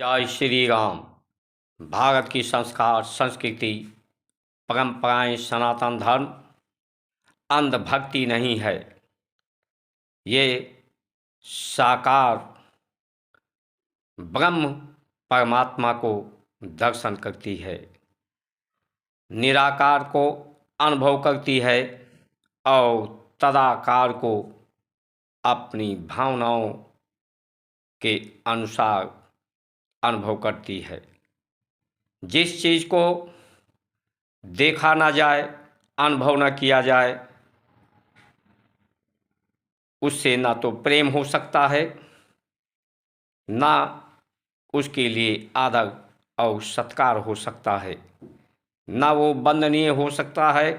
जय श्री राम। भारत की संस्कार, संस्कृति, परंपराएं, सनातन धर्म अंधभक्ति नहीं है। ये साकार ब्रह्म परमात्मा को दर्शन करती है, निराकार को अनुभव करती है और तदाकार को अपनी भावनाओं के अनुसार अनुभव करती है। जिस चीज़ को देखा ना जाए, अनुभव न किया जाए, उससे ना तो प्रेम हो सकता है, ना उसके लिए आदर और सत्कार हो सकता है, ना वो वंदनीय हो सकता है,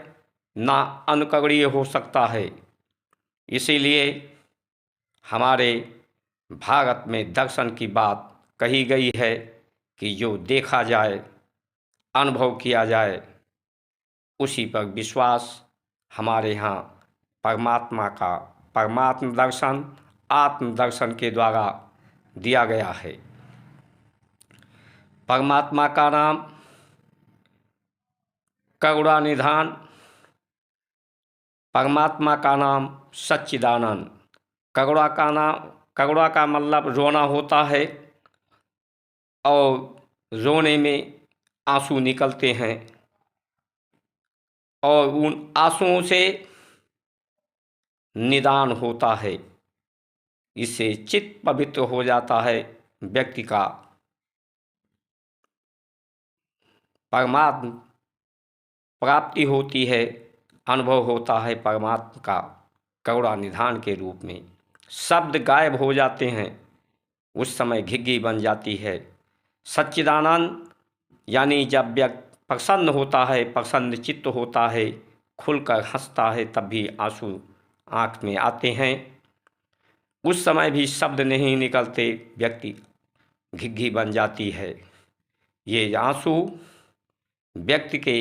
ना अनुकरणीय हो सकता है। इसीलिए हमारे भारत में दर्शन की बात कही गई है कि जो देखा जाए, अनुभव किया जाए, उसी पर विश्वास। हमारे यहाँ परमात्म दर्शन आत्म दर्शन के द्वारा दिया गया है। परमात्मा का नाम करुणानिधान, परमात्मा का नाम सच्चिदानंद। करुणा का मतलब रोना होता है और रोने में आंसू निकलते हैं और उन आंसुओं से निदान होता है। इससे चित्त पवित्र हो जाता है, व्यक्ति का परमात्म प्राप्ति होती है, अनुभव होता है परमात्मा का करुणा निधान के रूप में। शब्द गायब हो जाते हैं, उस समय घिघी बन जाती है। सच्चिदानंद यानी जब व्यक्ति प्रसन्न होता है, प्रसन्न चित्त होता है, खुलकर हंसता है, तब भी आंसू आँख में आते हैं। उस समय भी शब्द नहीं निकलते, व्यक्ति घिघी बन जाती है। ये आंसू व्यक्ति के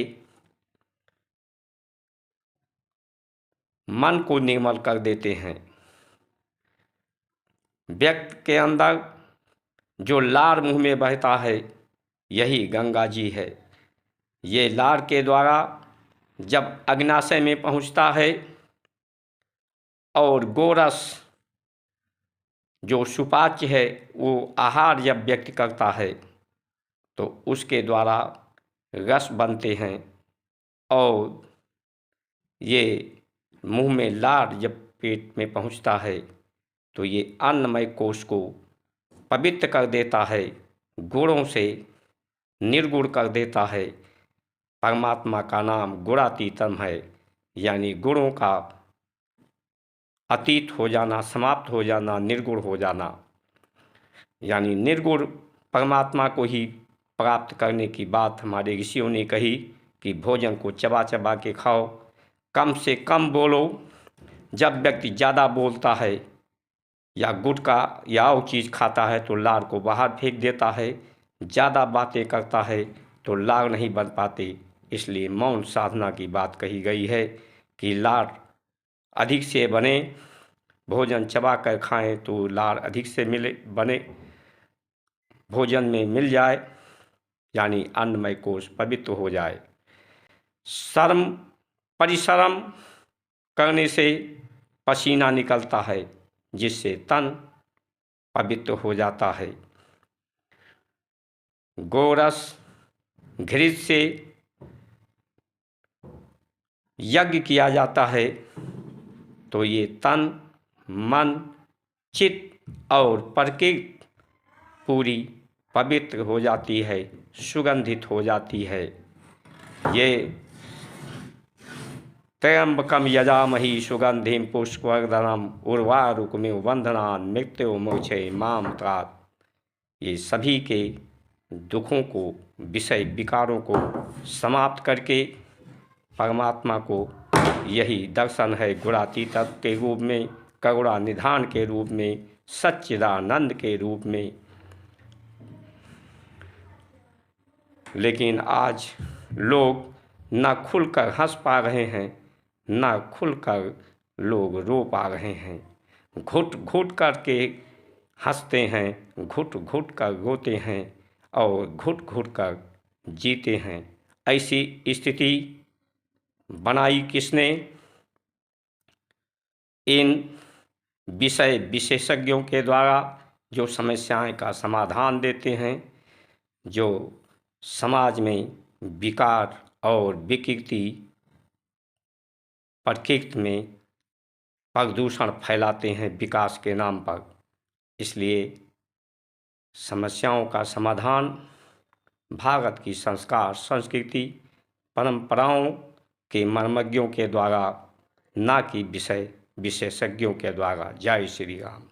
मन को निर्मल कर देते हैं। व्यक्ति के अंदर जो लार मुंह में बहता है, यही गंगा जी है। ये लार के द्वारा जब अग्नाशय में पहुंचता है और गोरस जो सुपाच्य है वो आहार जब व्यक्त करता है तो उसके द्वारा रस बनते हैं और ये मुंह में लार जब पेट में पहुंचता है तो ये अन्नमय कोश को पवित्र कर देता है, गुणों से निर्गुण कर देता है। परमात्मा का नाम गुणातीतम है, यानी गुणों का अतीत हो जाना, समाप्त हो जाना, निर्गुण हो जाना। यानी निर्गुण परमात्मा को ही प्राप्त करने की बात हमारे ऋषियों ने कही कि भोजन को चबा चबा के खाओ, कम से कम बोलो। जब व्यक्ति ज़्यादा बोलता है या गुटखा या और चीज़ खाता है तो लार को बाहर फेंक देता है, ज़्यादा बातें करता है तो लार नहीं बन पाते। इसलिए मौन साधना की बात कही गई है कि लार अधिक से बने, भोजन चबा कर खाएं तो लार अधिक से बने, भोजन में मिल जाए, यानी अन्नमय कोश पवित्र हो जाए। परिश्रम करने से पसीना निकलता है, जिससे तन पवित्र हो जाता है। गोरस घृत से यज्ञ किया जाता है तो ये तन, मन, चित्त और प्रकृति पूरी पवित्र हो जाती है, सुगंधित हो जाती है। ये त्र्यंबकम यजामहि सुगंधिम पुष्पवर्धनम उर्वारुकमिव बंधनान् मृत्युर्मोक्षे मामृतात्। ये सभी के दुखों को, विषय विकारों को समाप्त करके परमात्मा को यही दर्शन है गुणातीत के रूप में, करुणा निधान के रूप में, सच्चिदानंद के रूप में। लेकिन आज लोग न खुलकर हंस पा रहे हैं, न खुलकर लोग रो पा रहे हैं। घुट घुट करके हंसते हैं, घुट घुट कर रोते हैं और घुट घुट कर जीते हैं। ऐसी स्थिति बनाई किसने? इन विषय विशेषज्ञों के द्वारा, जो समस्याएं का समाधान देते हैं, जो समाज में विकार और विकृति, प्रकृति में प्रदूषण फैलाते हैं विकास के नाम पर। इसलिए समस्याओं का समाधान भारत की संस्कार, संस्कृति, परंपराओं के मर्मज्ञों के द्वारा, ना कि विषय विशेषज्ञों के द्वारा। जय श्री राम।